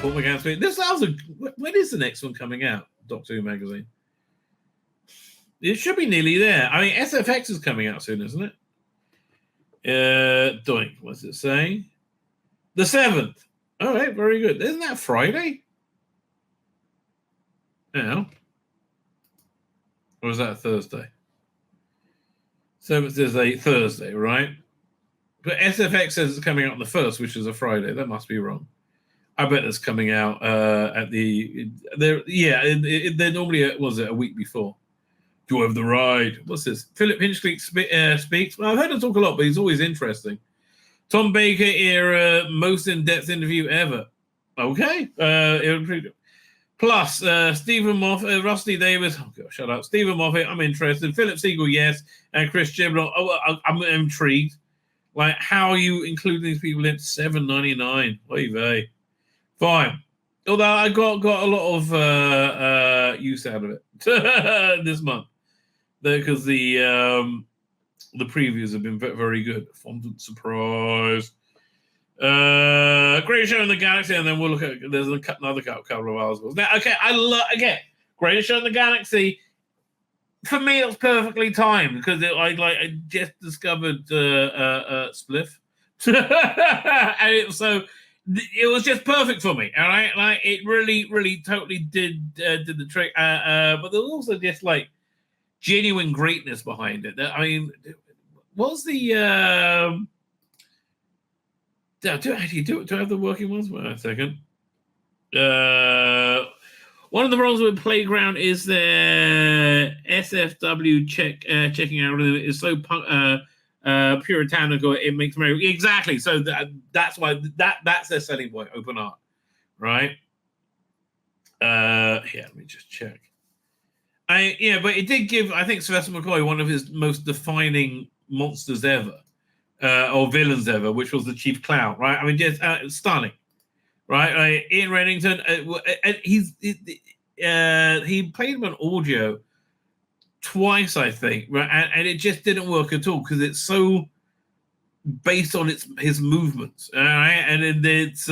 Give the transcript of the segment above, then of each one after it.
Paul McGann speech. When is the next one coming out? Doctor Who magazine. It should be nearly there. I mean, SFX is coming out soon, isn't it? Doink. What's it saying? The 7th. All right, very good. Isn't that Friday? Yeah. Or is that Thursday? 7th is a Thursday, right? But SFX says it's coming out on the 1st, which is a Friday. That must be wrong. I bet it's coming out at the... They're normally, was it, a week before? Joy of the Ride. What's this? Philip Hinchcliffe speaks. Well, I've heard him talk a lot, but he's always interesting. Tom Baker era, most in-depth interview ever. Okay. Plus, Stephen Moffat, Rusty Davis. Oh, God, shut up. Stephen Moffat, I'm interested. Philip Siegel, yes. And Chris Chibnall. Oh, I'm intrigued. Like, how are you including these people in $7.99? Oy vey. Fine. Although I got a lot of use out of it this month. Because the previews have been very good. Fondant surprise. Greatest Show in the Galaxy, and then we'll look at there's another couple of articles. Now, okay, Greatest Show in the Galaxy. For me, it's perfectly timed because I just discovered Spliff, and it was just perfect for me. All right, like it really totally did the trick. But there's also just like genuine greatness behind it. I mean, what's the do I have the working ones? Wait a second. One of the roles with Playground is their SFW checking algorithm is so puritanical it makes me exactly. So that's why that's their selling point. Open art, right? Let me just check. But it did give, I think, Sylvester McCoy one of his most defining monsters ever, or villains ever, which was the Chief Clown, right? I mean, just stunning, right? Ian Reddington, he played him on audio twice, I think, right? And it just didn't work at all because it's so based on his movements, all right? And then it's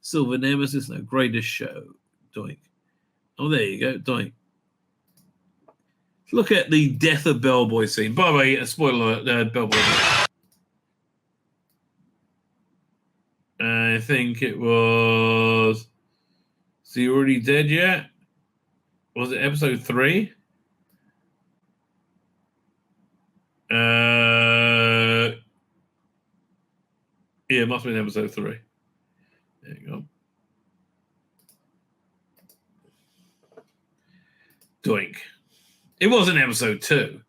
Silver Nemesis, no, Greatest Show, doink. Oh, there you go, doink. Look at the death of Bellboy scene. By the way, a spoiler alert, Bellboy. I think it was... Is he already dead yet? Was it episode 3? Yeah, it must have been episode 3. There you go. Doink. It wasn't episode 2.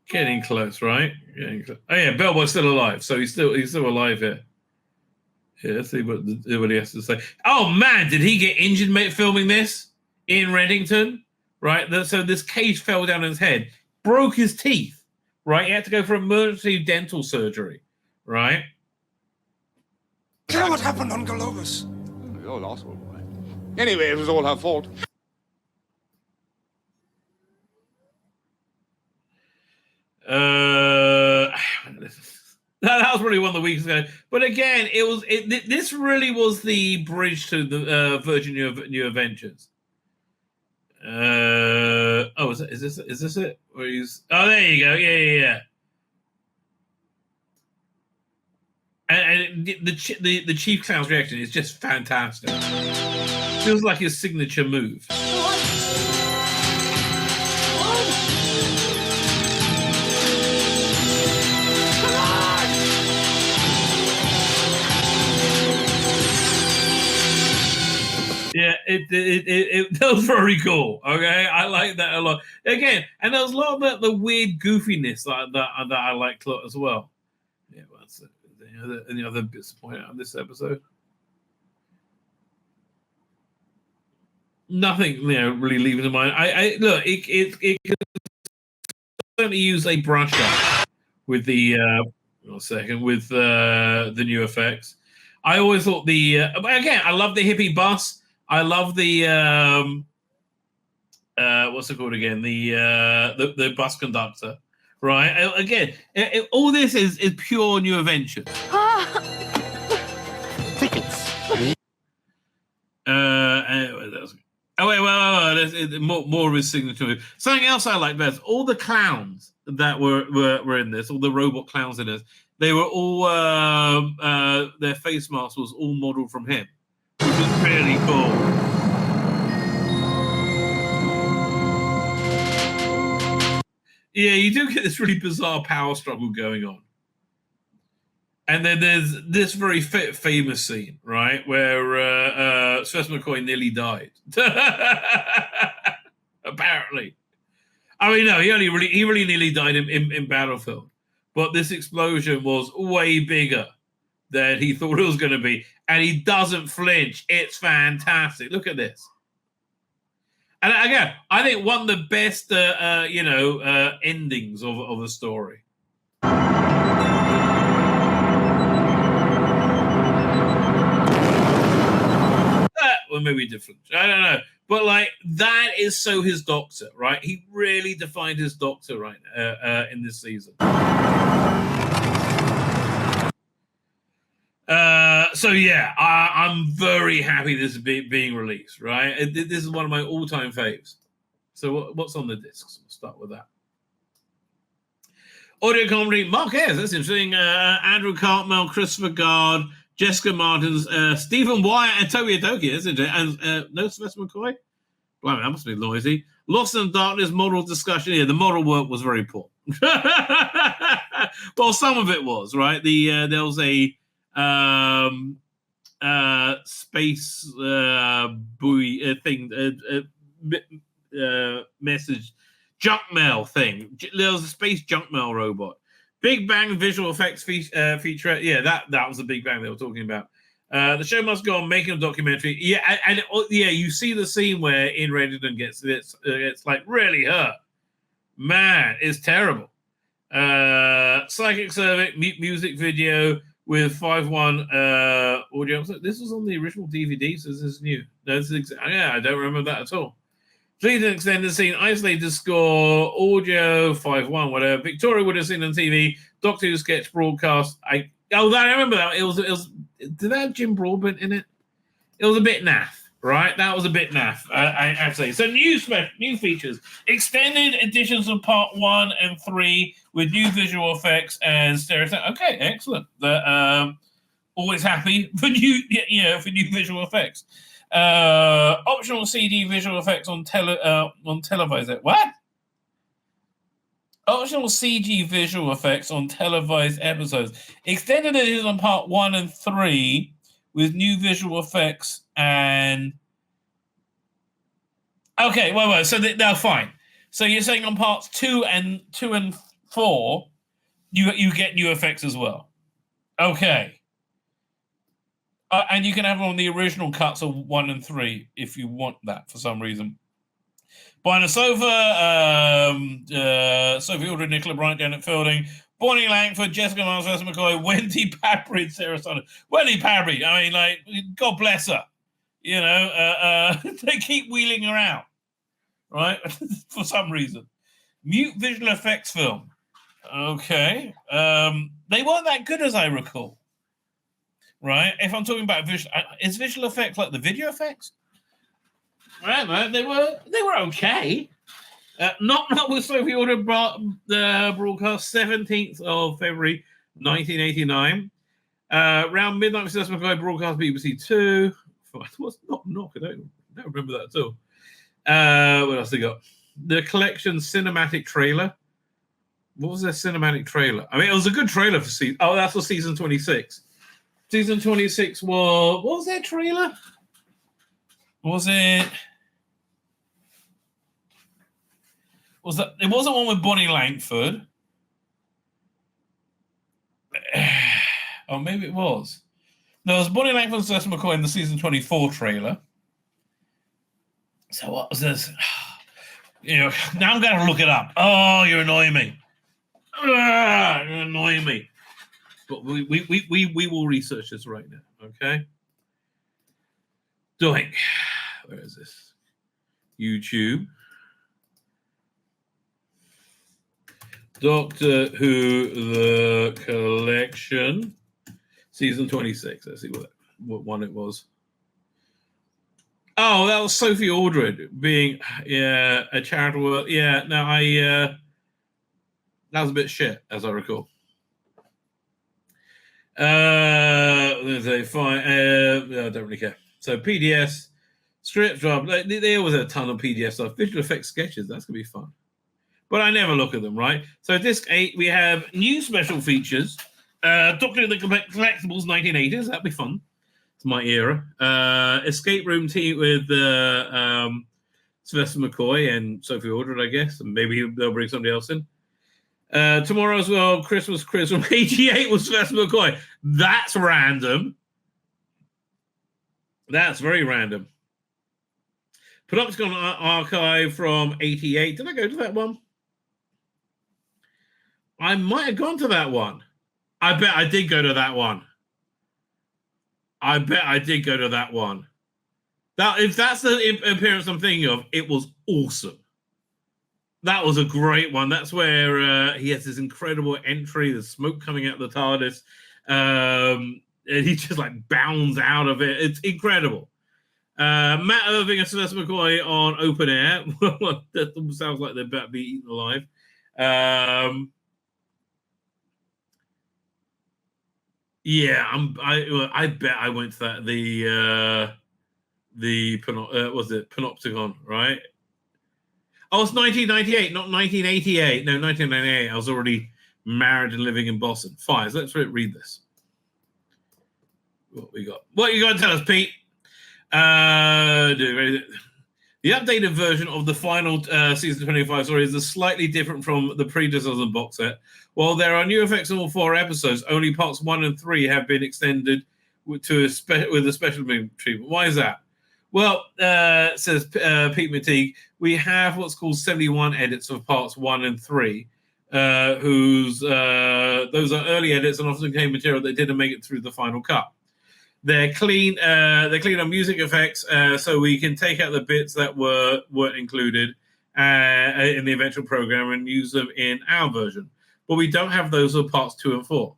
Getting close, right? Getting close. Oh yeah, Bellboy's still alive, so he's still alive here. Yeah, let's see what he has to say. Oh man, did he get injured filming this? Ian Reddington, right? So this cage fell down on his head, broke his teeth, right? He had to go for emergency dental surgery, right? Do you know what happened on Galobus? You're lost, old boy. Anyway, it was all her fault. That was really one of the weeks ago. But again, this really was the bridge to the Virgin New Adventures. Is this it? There you go. Yeah. And the Chief Clown's reaction is just fantastic. Feels like his signature move. Yeah, it was very cool. Okay, I like that a lot. Again, and there was a lot of the weird goofiness that I liked as well. Yeah, well, that's it. Any other bits to point out on this episode? Nothing, really leaving in mind. I look, it could certainly use a brush up with the with the new effects. I always thought again, I love the hippie bus. I love the what's it called again? The bus conductor. right? Again, all this is pure new adventures. Tickets. Oh wait, well, more of his signature. Something else I like best: all the clowns that were in this, all the robot clowns in this, they were all their face mask was all modeled from him, which is really cool. Yeah, you do get this really bizarre power struggle going on. And then there's this very famous scene, right, where Sylvester McCoy nearly died. Apparently. I mean, no, he really nearly died in Battlefield. But this explosion was way bigger than he thought it was going to be. And he doesn't flinch. It's fantastic. Look at this. And again, I think one of the best, endings of a story. Well, maybe different. I don't know. But, like, that is so his Doctor, right? He really defined his Doctor right in this season. So, yeah, I'm very happy this is being released, right? This is one of my all-time faves. So what's on the discs? We'll start with that. Audio comedy, Mark Ayres, that's interesting. Andrew Cartmel, Christopher Guard, Jessica Martins, Stephen Wyatt, and Toby Adoki, isn't it? And no Sylvester McCoy? Blimey, that must be noisy. Lost in Darkness model discussion. Yeah, the model work was very poor. Well, some of it was, right? There was a space buoy thing, message junk mail thing. There was a space junk mail robot. Big Bang visual effects feature. Yeah, that was the Big Bang they were talking about. The show must go on making a documentary. Yeah, and you see the scene where Ian Reddington gets like really hurt. Man, it's terrible. Psychic Cervic music video with 5.1 audio. This was on the original DVD, so this is new. No, this is I don't remember that at all. Please extend the scene, isolated score, audio, 5.1, whatever. Victoria would have seen on TV, Doctor Who sketch broadcast. I remember that. It was. Did that have Jim Broadbent in it? It was a bit naff, right? That was a bit naff, I'd say. So new features, extended editions of Part 1 and 3 with new visual effects and stereo. Okay, excellent. Always happy for new visual effects. Optional CD visual effects on televised. What? Optional CG visual effects on televised episodes. Extended edition on Part 1 and 3 with new visual effects and. Okay, well, so now fine. So you're saying on Parts 2 and 4, you get new effects as well. Okay. And you can have them on the original cuts of 1 and 3 if you want that for some reason. Behind the sofa, Sophie Aldred, Nicola Bryant, Janet Fielding, Bonnie Langford, Jessica Miles, Sylvester McCoy, Wendy Papry, Sarah Sonnett. Wendy Papry, I mean, like, God bless her. You know, they keep wheeling her out, right? For some reason. Mute visual effects film. Okay. They weren't that good as I recall. Right, if I'm talking about is visual effects like the video effects? Right, man, they were okay. Not with Sophie Order the broadcast 17th of February 1989. Around midnight, Sylvester McCoy broadcast BBC 2. What's knock? I don't remember that at all. What else they got? The collection cinematic trailer. What was their cinematic trailer? I mean, it was a good trailer for season. Oh, that's for season 26. Season 26 was... What was that trailer? Was it... It wasn't one with Bonnie Langford. Oh, maybe it was. No, it was Bonnie Langford and Sylvester McCoy in the season 24 trailer. So what was this? Now I'm going to look it up. Oh, you're annoying me. You're annoying me. But we will research this right now, okay? Doink. Where is this? YouTube. Doctor Who The Collection, season 26. Let's see what one it was. Oh, that was Sophie Aldred being a charitable. Yeah, no, that was a bit shit, as I recall. There's fine. I don't really care. So PDS, script job. They always have a ton of PDS stuff. Visual effects sketches. That's gonna be fun. But I never look at them, right? So disc 8, we have new special features. Doctor Who The Collectibles 1980s. That'd be fun. It's my era. Escape Room team with Sylvester McCoy and Sophie Aldred, I guess. And maybe they'll bring somebody else in. Tomorrow as well, Christmas Quiz from 88 with Sylvester McCoy. That's random. That's very random. Panopticon Archive from 88. Did I go to that one? I might have gone to that one. I bet I did go to that one. If that's the appearance I'm thinking of, it was awesome. That was a great one. That's where he has this incredible entry, the smoke coming out of the TARDIS. And he just like bounds out of it. It's incredible. Matt Irving and Sylvester McCoy on Open Air. That sounds like they're about to be eaten alive. Yeah, I bet I went to that was it Panopticon, right? Oh, it's 1998, not 1988. No, 1998. I was already married and living in Boston. Fine, so let's read this. What we got? What you got to tell us, Pete? The updated version of the final season 25 story is slightly different from the predecessor box set. While there are new effects in all 4 episodes, only parts 1 and 3 have been extended with a special treatment. Why is that? Well, says Pete McTeague, we have what's called 71 edits of parts 1 and 3, those are early edits and often contain material that didn't make it through the final cut. They're clean on music effects, so we can take out the bits that weren't included in the eventual program and use them in our version. But we don't have those for parts 2 and 4.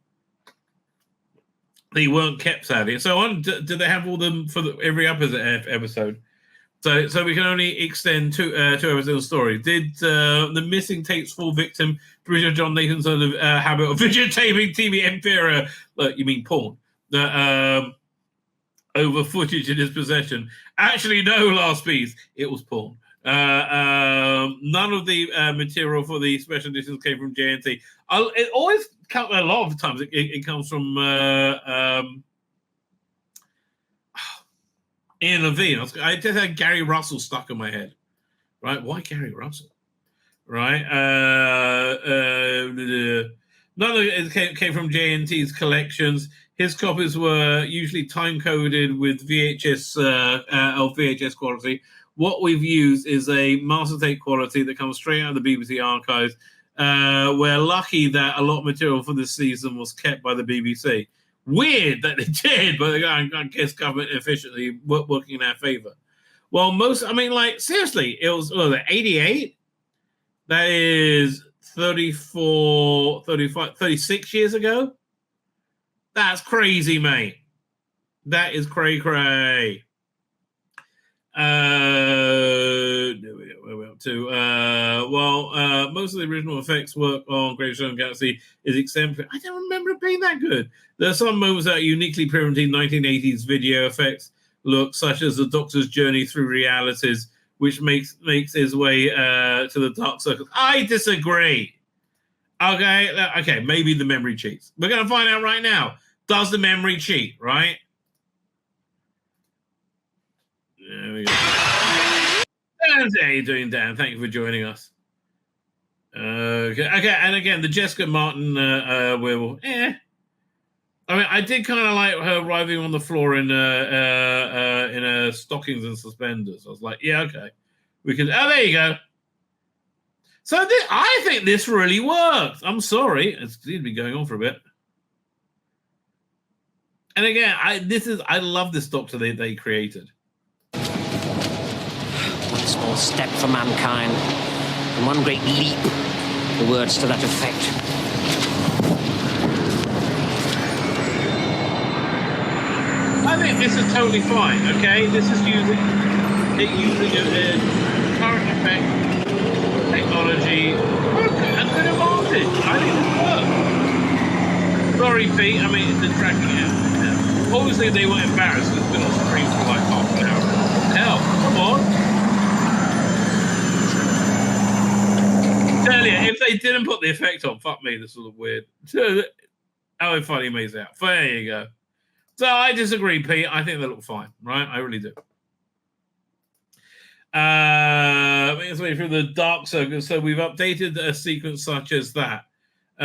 They weren't kept, sadly. So did they have all them for every episode? So we can only extend two episodes of the story. Did the missing tapes fall victim to John Nathan's habit of videotaping TV Emperor? You mean porn? Over footage in his possession. Actually, no, last piece. It was porn. None of the material for the special editions came from JNT. It always comes, a lot of times it comes from Ian Levine. I just had Gary Russell stuck in my head. Right? Why Gary Russell? Right? None of it came from JNT's collections. His copies were usually time-coded with VHS quality. What we've used is a master tape quality that comes straight out of the BBC archives. We're lucky that a lot of material for this season was kept by the BBC. Weird that they did, but I guess government efficiently working in our favor. Well, seriously, it was 88? That is 34, 35, 36 years ago? That's crazy, mate. That is cray-cray. Where we up to? Most of the original effects work on Great Stone Galaxy is exemplary. I don't remember it being that good. There are some moments that are uniquely primitive 1980s video effects look, such as the Doctor's journey through realities, which makes his way to the Dark Circle. I disagree. Okay, maybe the memory cheats. We're going to find out right now. Does the memory cheat, right? There we go. How you doing, Dan? Thank you for joining us. Okay, and again, the Jessica Martin werewolf. I mean, I did kind of like her writhing on the floor in her stockings and suspenders. I was like, yeah, okay, we can. Oh, there you go. So I think this really works. I'm sorry, it's been going on for a bit. And again, I love this Doctor they created. One small step for mankind, and one great leap The words to that effect. I think this is totally fine, okay? This is using a current effect technology. Okay, a good advantage. I think it works. Sorry, Pete. I mean, it's tracking it. Yeah. Obviously, they were embarrassed. It's been on stream for like half an hour. Hell, come on. Tell you, if they didn't put the effect on, fuck me, this will look weird. How funny makes it out. There you go. So I disagree, Pete. I think they look fine, right? I really do. Let's wait for the dark circle. So we've updated a sequence such as that. Do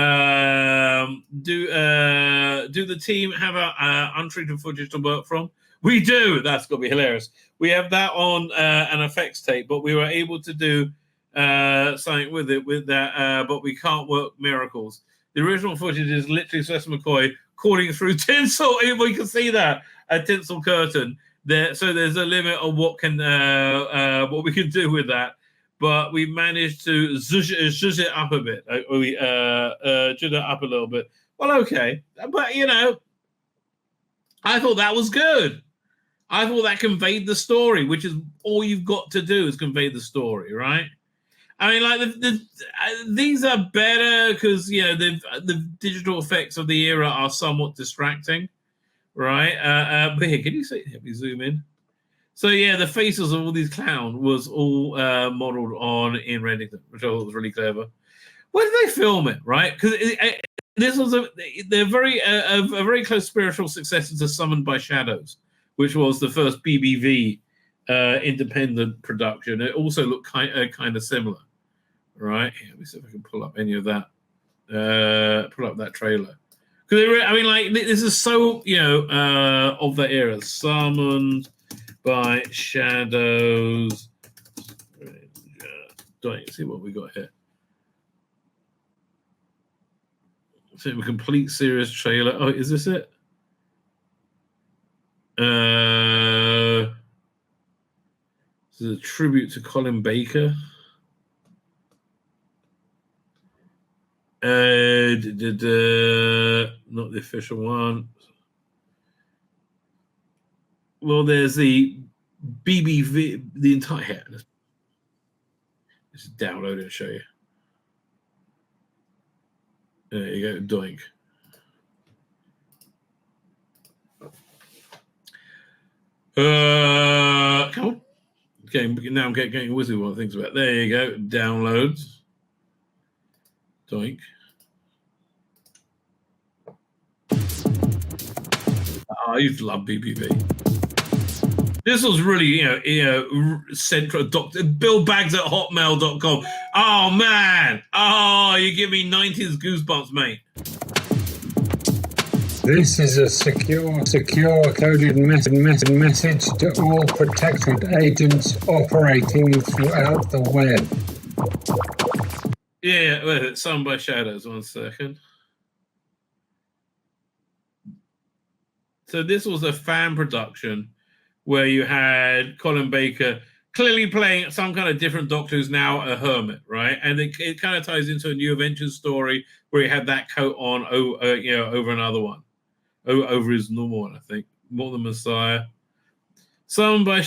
the team have a untreated footage to work from? We do. That's going to be hilarious. We have that on an effects tape, but we were able to do something with it with that, but we can't work miracles. The original footage is literally Cecil McCoy calling through tinsel. We can see that a tinsel curtain there. So there's a limit of what we can do with that. But we managed to zhuzh it up a bit. We zhuzh it up a little bit. Well, okay, but I thought that was good. I thought that conveyed the story, which is all you've got to do is convey the story, right? I mean, like these are better because the digital effects of the era are somewhat distracting, right? But here, can you see? Let me zoom in. So yeah, the faces of all these clowns was all modeled on in Reddington, which I thought was really clever. Where did they film it? Right? Because this was a very close spiritual successor to Summoned by Shadows, which was the first BBV independent production. It also looked kind of similar. Right, let me see if I can pull up any of that. Pull up that trailer because I mean, like this is so of that era. Summoned by Shadows. See what we got here. So a complete series trailer. Oh, is this it? This is a tribute to Colin Baker. Not the official one. Well, there's the BBV, the entire here. Let's download it and show you. There you go, doink. Come on. Okay, now I'm getting wizzy what things about. There you go, downloads. Doink. I used to love BBV. This was really, central. Dr. Bill Baggs at hotmail.com. Oh, man. Oh, you give me 90s goosebumps, mate. This is a secure coded message to all protected agents operating throughout the web. Yeah, wait, Summoned by Shadows. 1 second. So this was a fan production where you had Colin Baker clearly playing some kind of different Doctor who's now a hermit, right? And it kind of ties into a New Adventures story where he had that coat on, over another one, over his normal one, I think, more than Messiah. Summoned by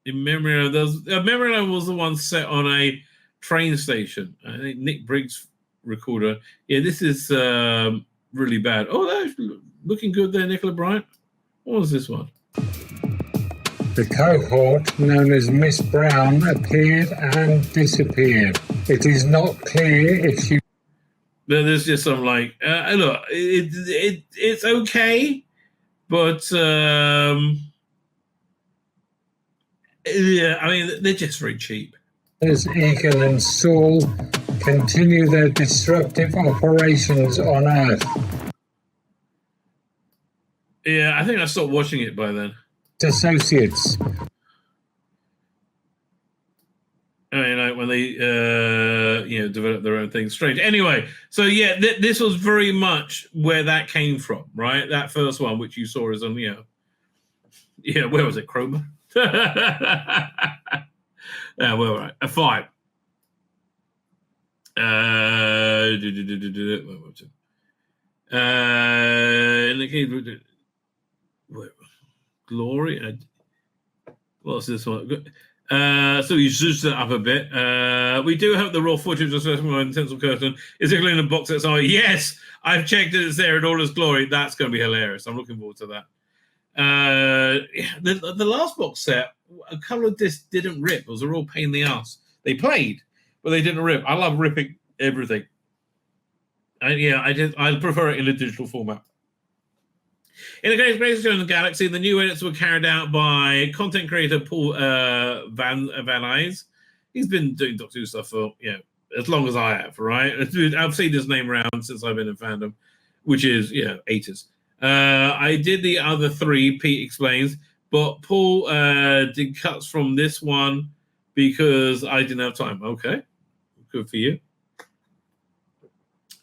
in memory of those, Memory Lane was the one set on a train station. I think Nick Briggs' recorder. Yeah, this is really bad. Oh, that's looking good there, Nicola Bryant. What was this one? The cohort, known as Miss Brown, appeared and disappeared. It is not clear if she... There's just some like, look, it's okay, but... yeah, I mean, they're just very cheap. As Egan and Saul continue their disruptive operations on Earth. Yeah, I think I stopped watching it by then. Associates. I mean, like when they, develop their own thing. Strange. Anyway, so yeah, this was very much where that came from, right? That first one, which you saw is on, where was it? Chroma? Yeah, well, right. A 5. In the case, Glory. What's this one? So you zoosed it up a bit. We do hope the raw footage of Special Intensive Curtain is included in the box set. Yes, I've checked it. It's there in all its glory. That's going to be hilarious. I'm looking forward to that. The last box set, a couple of discs didn't rip. It was a real pain in the ass. They played, but they didn't rip. I love ripping everything. I prefer it in a digital format. In the Greatest Show in the Galaxy, the new edits were carried out by content creator Paul Van Nuys. He's been doing Doctor Who stuff for as long as I have, right? I've seen his name around since I've been in fandom, which is 80s. I did the other three, Pete explains, but Paul did cuts from this one because I didn't have time. Okay, good for you.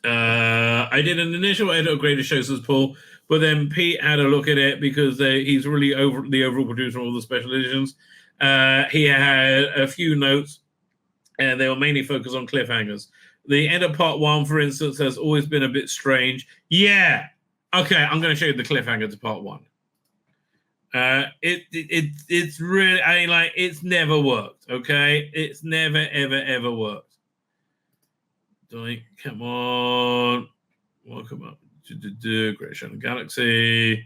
I did an initial edit of Greatest Shows, says Paul, but then Pete had a look at it because he's really the overall producer of all the special editions. He had a few notes, and they were mainly focused on cliffhangers. The end of part one, for instance, has always been a bit strange. Yeah. Okay, I'm going to show you the cliffhanger to part one. It's really, it's never worked, okay? It's never, ever worked. Come on. Welcome up to Great Show in the Galaxy.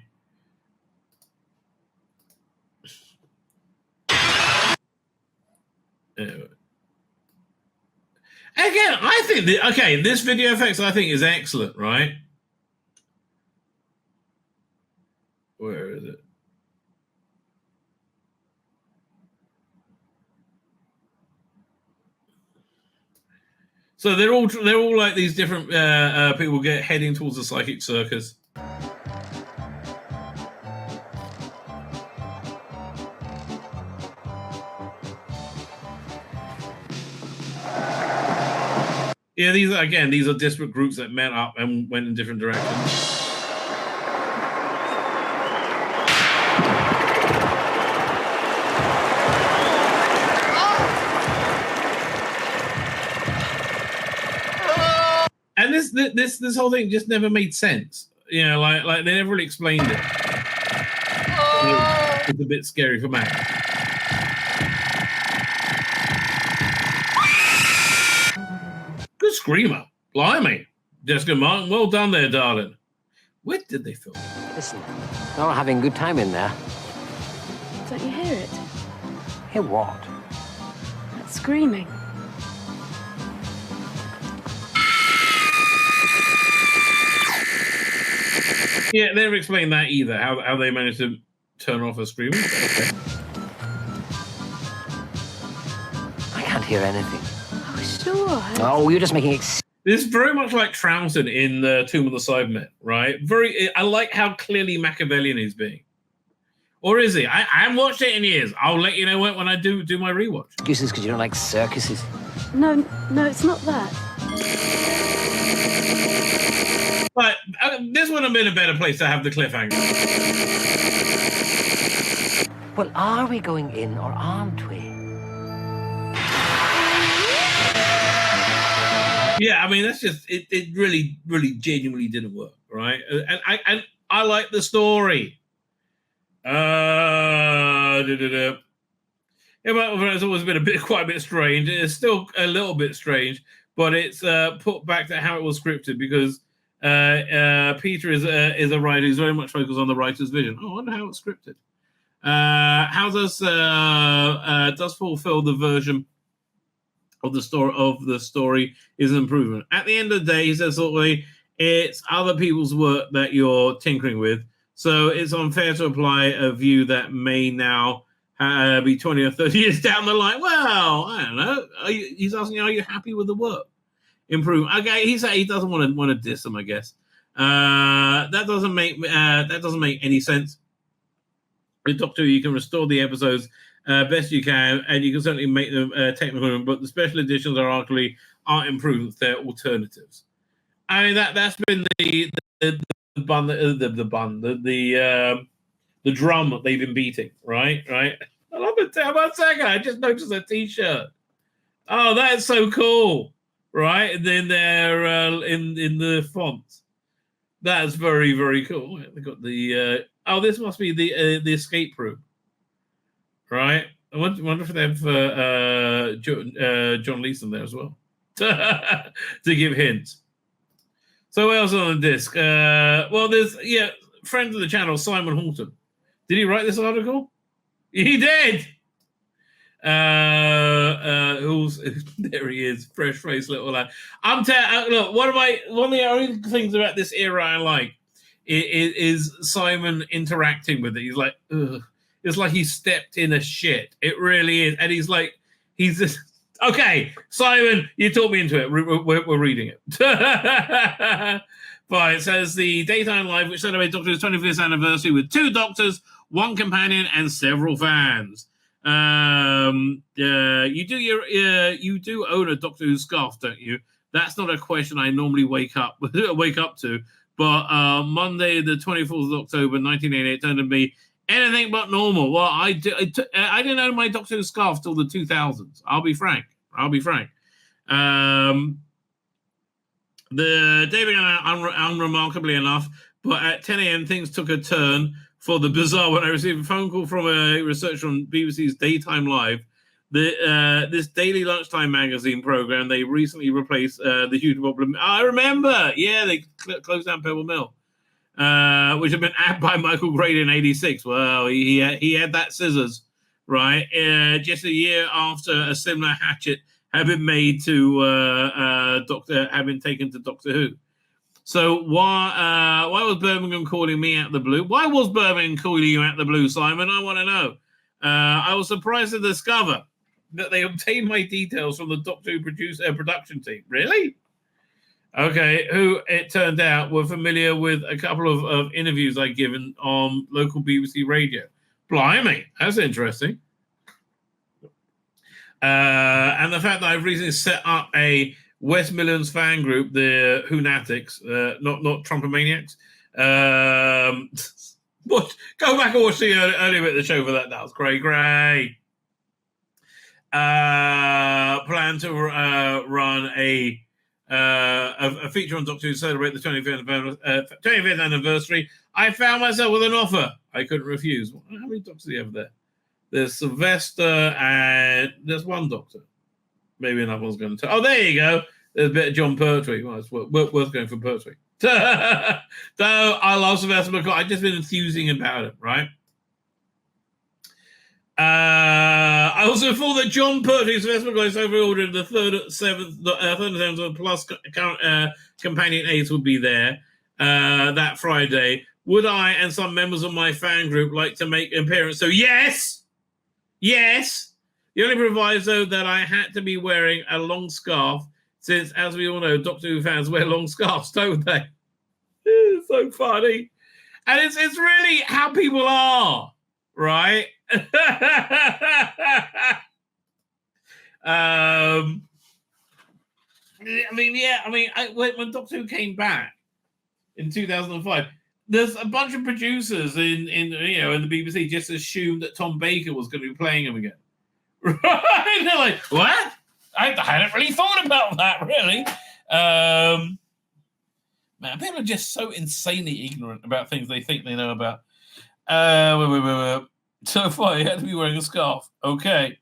Anyway. Again, I think this video effects I think is excellent, right? Where is it? So they're all like these different people heading towards the psychic circus. Yeah, these are disparate groups that met up and went in different directions. And this whole thing just never made sense. Like they never really explained it. It's a bit scary for Matt. Good screamer. Blimey. Jessica Martin, well done there, darling. Where did they film? Listen, they're all having a good time in there. Don't you hear it? Hear what? That screaming. Yeah, they never explained that either, how they managed to turn off a screamer. Okay. I can't hear anything. Oh, sure. Oh, you're just making This is very much like Troughton in Tomb of the Cybermen, right? I like how clearly Machiavellian he's being. Or is he? I haven't watched it in years. I'll let you know when I do my rewatch. excuses because you don't like circuses. No, it's not that. But this would have been a better place to have the cliffhanger. Well, are we going in or aren't we? Yeah, I mean, that's just, it really, really genuinely didn't work, right? And I like the story. Yeah, but it's always been quite a bit strange. It's still a little bit strange, but it's put back to how it was scripted because Peter is a writer who's very much focused on the writer's vision. Oh, I wonder how it's scripted. How does fulfill the version of the story is an improvement. At the end of the day, he says it's other people's work that you're tinkering with, so it's unfair to apply a view that may now be 20 or 30 years down the line. Well, I don't know. He's asking, are you happy with the work? Improve. Okay, he doesn't want to diss them, I guess. That doesn't make any sense. With Doctor Who, you can restore the episodes best you can, and you can certainly make them technical, but the special editions aren't improvements; they're alternatives. I mean that's been the drum that they've been beating, right? I love it. How about a second? I just noticed a T-shirt. Oh, that is so cool. right? And then they're in the font. That's very, very cool. They've got the this must be the escape room, right? I wonder if they have John Leeson there as well to give hints. So what else on the disc? Well, there's friend of the channel, Simon Horton. Did he write this article? He did. There he is, fresh-faced little lad. Look, one of the only things about this era I like is Simon interacting with it. He's like, ugh. It's like he stepped in a shit. It really is, and he's just okay. Simon, you talked me into it. We're reading it. But it says the Daytime Live, which celebrates Doctor Who's 25th anniversary with 2 doctors, 1 companion, and several fans. You do own a Doctor Who scarf, don't you? That's not a question I normally wake up to. But Monday, the 24th of October, 1988, turned to be anything but normal. Well, I didn't own my Doctor Who scarf till the 2000s. I'll be frank. The day began unremarkably enough, but at 10 a.m. things took a turn for the bizarre when I received a phone call from a researcher on BBC's Daytime Live. This daily lunchtime magazine program, they recently replaced the huge problem. I remember, they closed down Pebble Mill, which had been added by Michael Grade in '86. Well, he had that scissors, right? Just a year after a similar hatchet had been made to had been taken to Doctor Who. So why was Birmingham calling me out the blue? Why was Birmingham calling you out the blue, Simon? I want to know. I was surprised to discover that they obtained my details from the Doctor Who production team. Really? Okay, who it turned out were familiar with a couple of interviews I'd given on local BBC radio. Blimey, that's interesting. And the fact that I've recently set up a West Midlands fan group, the Who-natics, not Trumpomaniacs. Go back and watch the earlier bit of the show for that. That was great. Plan to run a feature on Doctor Who to celebrate the 25th anniversary. I found myself with an offer I couldn't refuse. How many doctors do you have there? There's Sylvester and there's one doctor. Maybe another one's going to. Oh, there you go. There's a bit of John Pertwee. Well, it's worth going for Pertwee. So I love Sylvester McCoy. I've just been enthusing about it, right? I also thought that John Pertwee, Sylvester McCoy, so we ordered the third and seventh plus companion 8 would be there that Friday. Would I and some members of my fan group like to make an appearance? So yes. The only proviso that I had to be wearing a long scarf, since, as we all know, Doctor Who fans wear long scarves, don't they? It's so funny. And it's really how people are, right? When Doctor Who came back in 2005, there's a bunch of producers in the BBC just assumed that Tom Baker was going to be playing him again. Right? They're like, what? I hadn't really thought about that, really. Man, people are just so insanely ignorant about things they think they know about. So far, you had to be wearing a scarf. Okay.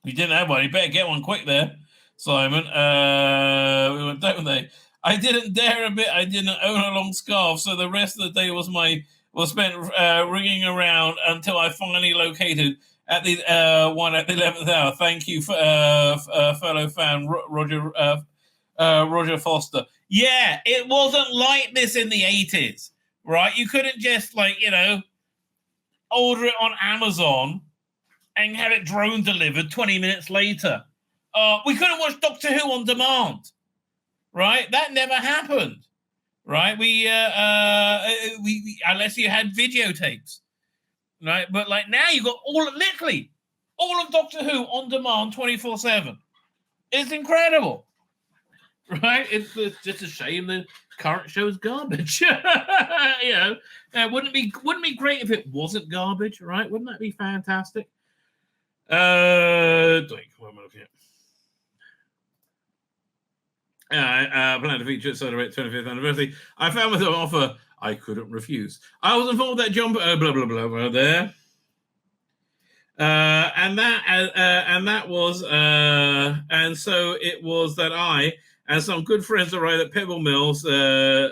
You didn't have one. You better get one quick there, Simon. We went, don't they? I didn't dare a bit. I didn't own a long scarf, so the rest of the day was spent ringing around until I finally located at the one at the 11th hour. Thank you, fellow fan Roger Foster. Yeah, it wasn't like this in the 80s, right? You couldn't just order it on Amazon and have it drone delivered 20 minutes later. We couldn't watch Doctor Who on demand. Right, that never happened. Right, we unless you had videotapes. Right, but like now you got literally all of Doctor Who on demand 24/7. It's incredible. Right, it's just a shame the current show is garbage. Wouldn't it be great if it wasn't garbage? Right, wouldn't that be fantastic? What am I looking at? Planned to feature celebrate 25th anniversary. I found myself an offer I couldn't refuse. I was informed that John blah blah blah blah there. And so it was that I and some good friends arrived at Pebble Mills. So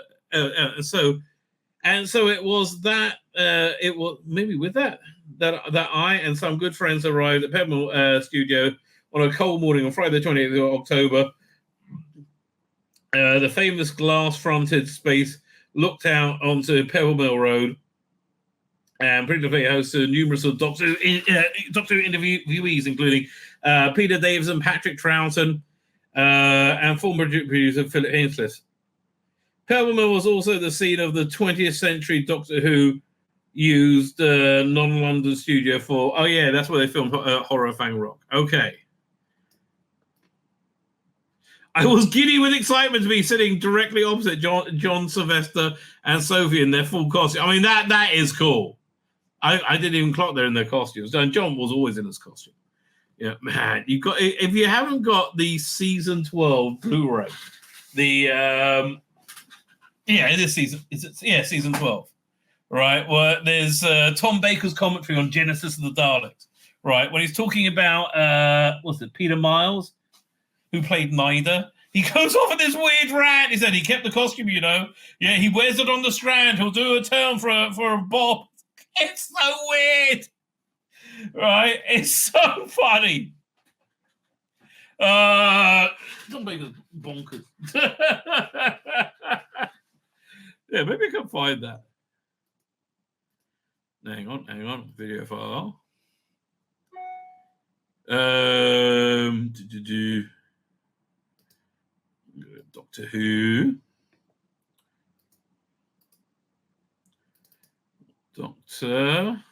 it was that it was maybe with that I and some good friends arrived at Pebble Studio on a cold morning on Friday, the 28th of October. The famous glass-fronted space looked out onto Pebble Mill Road. And previously hosted numerous of Doctor Who interviewees, including Peter Davison, Patrick Troughton, and former producer Philip Hinchcliffe. Pebble Mill was also the scene of the 20th century Doctor Who used non-London studio for. Oh yeah, that's where they filmed Horror Fang Rock. Okay. I was giddy with excitement to be sitting directly opposite John, Sylvester, and Sophie in their full costume. I mean, that is cool. I didn't even clock they're in their costumes. And John was always in his costume. Yeah, man, you got if you haven't got the season 12 Blu-ray, it is season 12, right? Well, there's Tom Baker's commentary on Genesis of the Daleks, right? When he's talking about Peter Miles, who played Nyder. He goes off on this weird rant. He said he kept the costume, you know. Yeah, he wears it on the Strand. He'll do a turn for a bob. It's so weird, right? It's so funny. Don't make us bonkers. Yeah, maybe I can find that. Hang on. Video file. Doctor Who. Doctor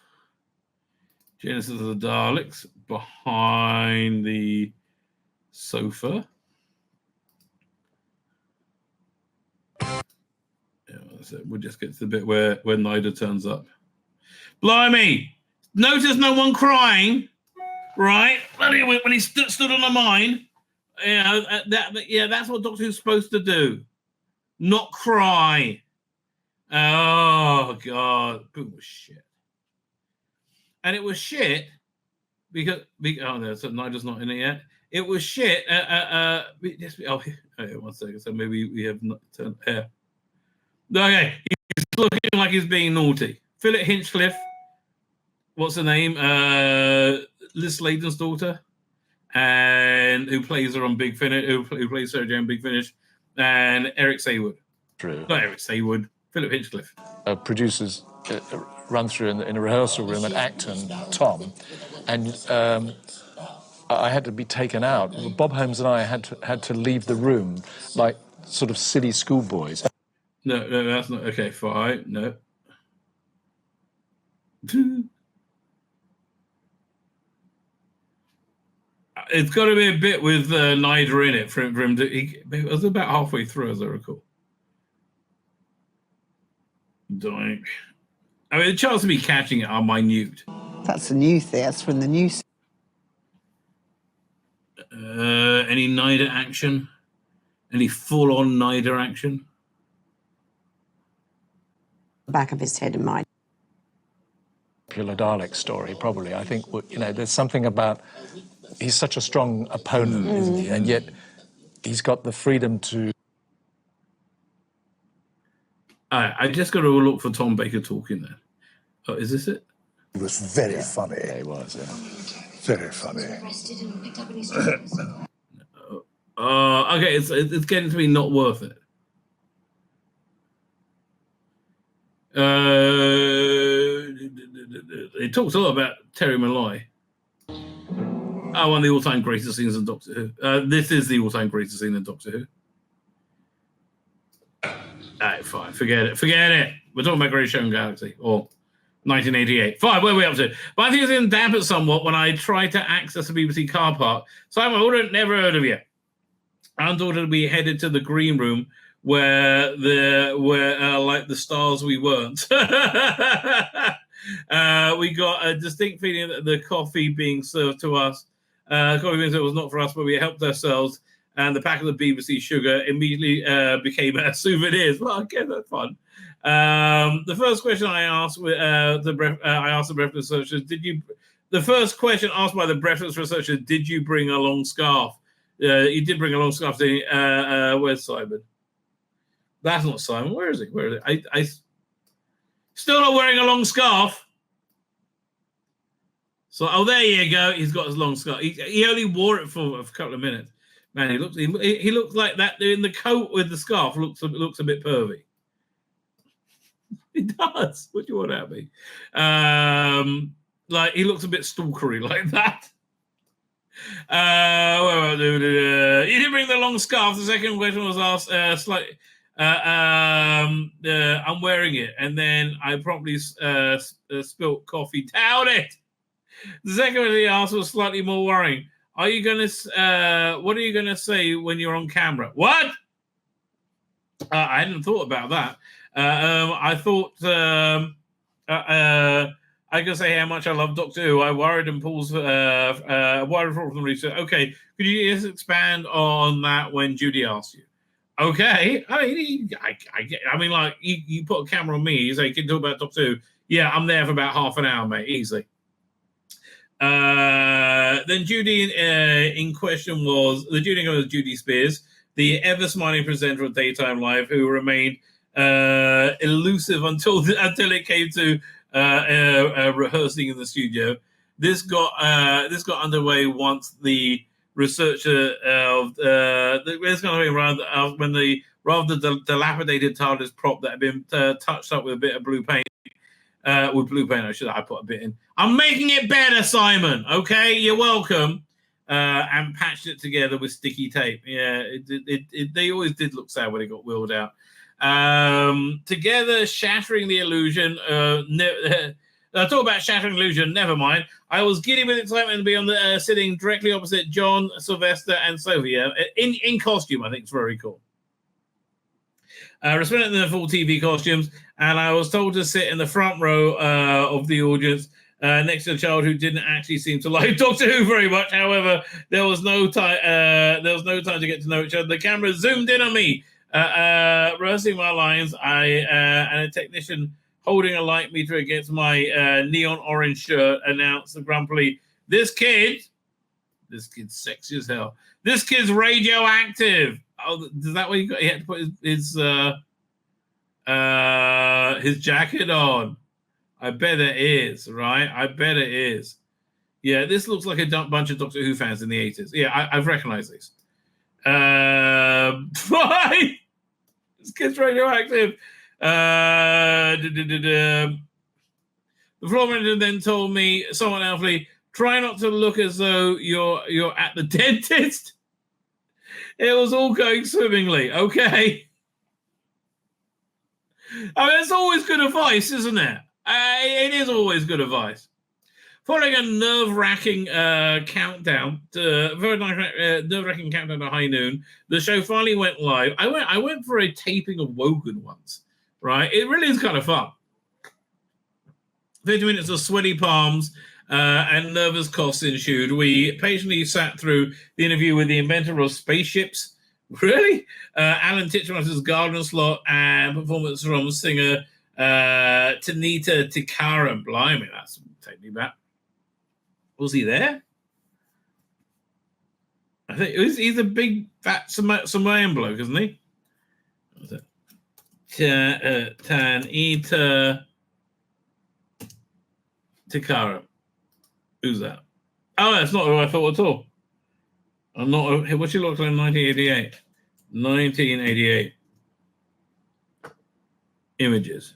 Genesis of the Daleks behind the sofa. Yeah, so we'll just get to the bit where Nyder turns up. Blimey! Notice no one crying, right? When he stood on the mine. You know, that's what Doctor Who's supposed to do. Not cry. Oh, God. It was shit. And it was shit because oh, no, so Nigel's not in it yet. It was one second. So maybe we have not turned here. Okay. He's looking like he's being naughty. Philip Hinchcliffe. What's her name? Liz Sladen's daughter. And who plays her on Big Finish, who plays Sarah Jane on Big Finish, and Eric Saywood. True. Not Eric Saywood, Philip Hinchcliffe. Producers run through in a rehearsal room at Acton, Tom, and I had to be taken out. Bob Holmes and I had to leave the room like sort of silly schoolboys. No, that's not okay. Fine, no. It's got to be a bit with Nyder in it for him to. It was about halfway through, as I recall. Doink. I mean, the chance of me catching it are minute. That's a new thing. That's from the news. Any Nyder action? Any full-on Nyder action? The back of his head and mine. Popular Dalek story, probably. I think there's something about. He's such a strong opponent, isn't he? And yet he's got the freedom to. I just got to look for Tom Baker talking there. Oh, is this it? It was very funny. Yeah, he was, yeah. Very funny. Okay, it's getting to be not worth it. It talks a lot about Terry Malloy. One of the all-time greatest scenes in Doctor Who. This is the all-time greatest scene in Doctor Who. Alright, fine. Forget it. We're talking about Great Show Galaxy or 1988. Fine, where are we up to? But I think it's been dampened somewhat when I tried to access the BBC car park. So I've never heard of you. I thought we headed to the green room where like the stars we weren't. We got a distinct feeling that the coffee being served to us, coffee being served was not for us, but we helped ourselves. and the pack of the BBC sugar immediately became souvenirs. Well, okay, that's fun. The first question I asked the breathless researchers, the first question asked by the breathless researchers, did you bring a long scarf? You did bring a long scarf. Where's Simon? That's not Simon. Where is he? I still not wearing a long scarf. So, there you go. He's got his long scarf. He only wore it for a couple of minutes. Man, he looks like that in the coat with the scarf. Looks a bit pervy. He does. What do you want out of me? Like he looks a bit stalkery like that. You didn't bring the long scarf. The second question was asked slightly. I'm wearing it, and then I promptly spilt coffee down it. The second one he asked was slightly more worrying. What are you gonna say when you're on camera? What? I hadn't thought about that. I thought I can say how much I love Doctor Who. I worried and pulls worried from the research. Okay, could you just expand on that when Judy asked you? Okay, I mean, like you put a camera on me. You say, "Can you talk about Doctor Who?" Yeah, I'm there for about half an hour, mate, easily. Then Judy in question was Judy Spears, the ever-smiling presenter of Daytime Live, who remained elusive until it came to rehearsing in the studio. This got underway once the researcher when the rather dilapidated TARDIS prop that had been touched up with a bit of blue paint. I put a bit in. I'm making it better, Simon. Okay, you're welcome. And patched it together with sticky tape. Yeah, they always did look sad when it got wheeled out. Together, shattering the illusion. Talk about shattering illusion. Never mind. I was giddy with excitement to be on the sitting directly opposite John, Sylvester, and Sophia in costume. I think it's very cool. Responding to the full TV costumes, and I was told to sit in the front row of the audience next to a child who didn't actually seem to like Doctor Who very much. However, there was no time. To get to know each other. The camera zoomed in on me, rehearsing my lines. And a technician holding a light meter against my neon orange shirt announced grumpily, "This kid's sexy as hell. This kid's radioactive." Oh, is that what he got? He had to put his jacket on. I bet it is, right? I bet it is. Yeah, this looks like a bunch of Doctor Who fans in the 80s. Yeah, I've recognized these. Right? This kid's radioactive. The floor manager then told me, somewhat elfly, try not to look as though you're at the dentist. It was all going swimmingly, okay? I mean, it's always good advice, isn't it? It is always good advice. Following a nerve-wracking countdown to high noon, the show finally went live. I went for a taping of Wogan once, right? It really is kind of fun. 50 minutes of sweaty palms and nervous coughs ensued. We patiently sat through the interview with the inventor of spaceships. Really? Alan Titchmarsh's garden slot and performance from singer Tanita Tikaram. Blimey, that's take me back. Was he there? I think he's a big fat Samoan bloke, isn't he? Tanita Tikaram. Who's that? Oh, that's not who I thought at all. I'm not. What she looks like in 1988. 1988. Images.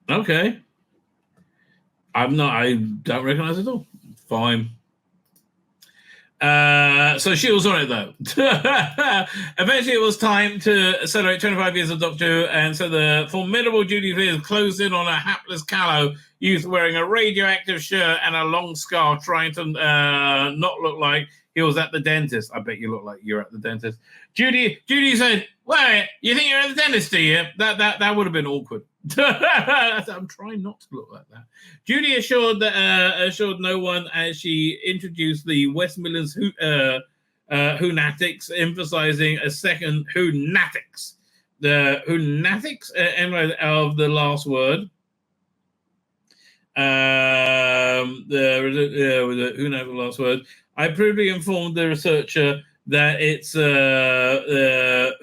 Okay. I don't recognize it at all. Fine. So she was on it though. Eventually, it was time to celebrate 25 years of Doctor Who, and so the formidable Judy Spears closed in on a hapless callow youth wearing a radioactive shirt and a long scarf, trying to not look like he was at the dentist. I bet you look like you're at the dentist. Judy said, "Wait, you think you're at the dentist, do you?" That would have been awkward. I'm trying not to look like that. Judy assured no one as she introduced the West Midlands Hoonatics, emphasizing a second Hoonatics. The Hoonatics of the last word. The Hoonatics last word. I prudently informed the researcher that it's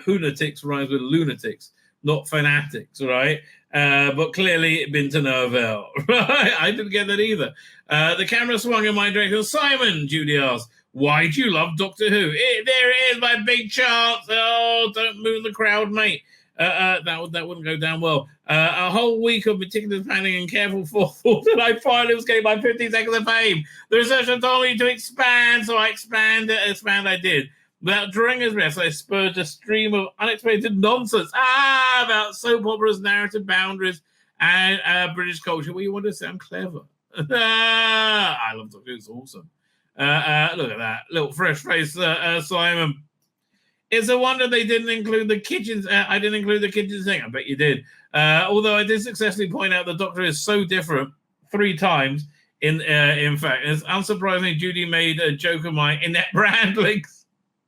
Hoonatics rhymes with lunatics, not fanatics, right? But clearly it been to no avail. Right? I didn't get that either. The camera swung in my direction. Simon, Judy asked, why do you love Doctor Who? There it is, my big chance. Oh, don't move the crowd, mate. That wouldn't go down well. A whole week of meticulous planning and careful forethought, and I finally was getting my 15 seconds of fame. The researcher told me to expand, so I expand I did. Without drawing his breath, I spurred a stream of unexpected nonsense. About soap operas, narrative boundaries, and British culture. Well, you want to sound clever. I love Doctor Who. It's awesome. Look at that. Little fresh face, Simon. It's a wonder they didn't include the kitchens. I didn't include the kitchen thing. I bet you did. Although I did successfully point out the Doctor is so different 3 times. In fact, it's unsurprising Judy made a joke of my inept handlings.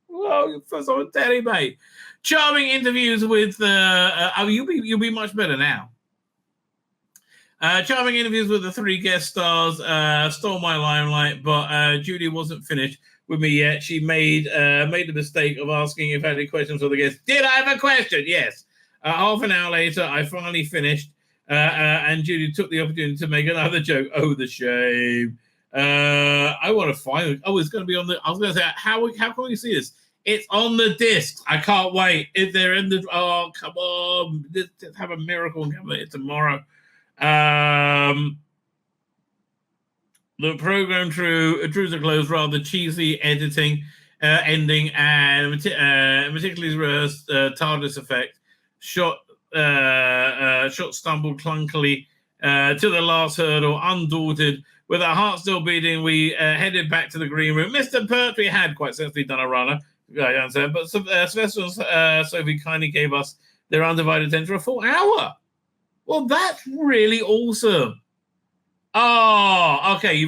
Whoa, first on telly, mate. Charming interviews with. You'll be much better now. Charming interviews with the 3 guest stars stole my limelight, but Judy wasn't finished with me yet. She made the mistake of asking if I had any questions for the guests. Did I have a question? Yes. Half an hour later, I finally finished, and Judy took the opportunity to make another joke. Oh, the shame. I want to find it. Oh, it's going to be on the. I was going to say, how can we see this? It's on the disc. I can't wait. If they're in the. Oh, come on. Let's have a miracle and come it tomorrow. The program drew to a close, rather cheesy editing, ending, and meticulously rehearsed TARDIS effect. Shot stumbled clunkily to the last hurdle, undaunted. With our hearts still beating, we headed back to the green room. Mr. Pertwee had quite sensibly done a runner, I understand, but Sylvester and Sophie kindly gave us their undivided attention for a full hour. Well, that's really awesome. Oh, okay.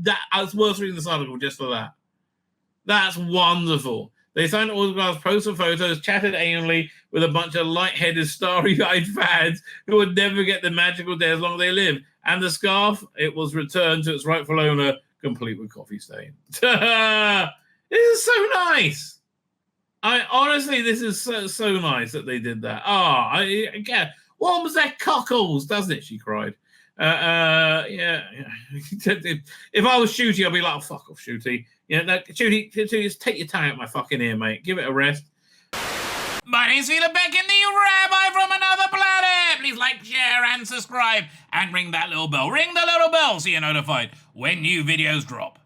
That's worth reading this article just for that. That's wonderful. They signed autographs, posted photos, chatted aimlessly with a bunch of light-headed, starry-eyed fans who would never get the magical day as long as they live. And the scarf, it was returned to its rightful owner, complete with coffee stain. This is so nice. Honestly, this is so nice that they did that. Again, what was that cockles, doesn't it? She cried. Yeah. If I was Shooty, I'd be like, oh, fuck off, Shooty. Yeah, no, Shooty, just take your tongue out my fucking ear, mate. Give it a rest. My name's Tzvi Lebetkin, the Rabbi from another planet. Please like, share, and subscribe, and ring that little bell. Ring the little bell so you're notified when new videos drop.